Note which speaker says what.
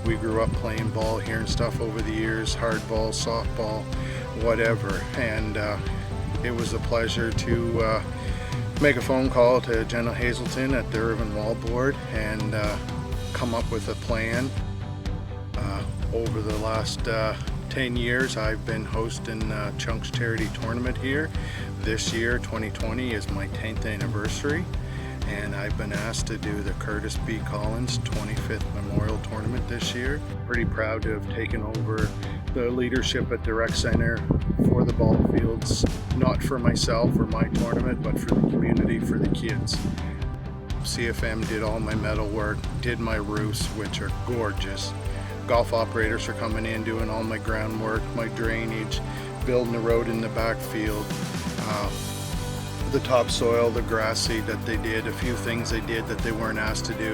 Speaker 1: We grew up playing ball, hearing stuff over the years, hardball, softball, whatever. And it was a pleasure to make a phone call to Jenna Hazelton at the Irving Wallboard and come up with a plan. Over the last 10 years, I've been hosting Chunks Charity Tournament here. This year, 2020, is my 10th anniversary, and I've been asked to do the Curtis B. Collins 25th Memorial Tournament this year. Pretty proud to have taken over the leadership at the rec center for the ball fields, not for myself or my tournament, but for the community, for the kids. CFM did all my metal work, did my roofs, which are gorgeous. Gulf Operators are coming in, doing all my groundwork, my drainage, building the road in the backfield, the topsoil, the grass seed that they did, a few things they did that they weren't asked to do.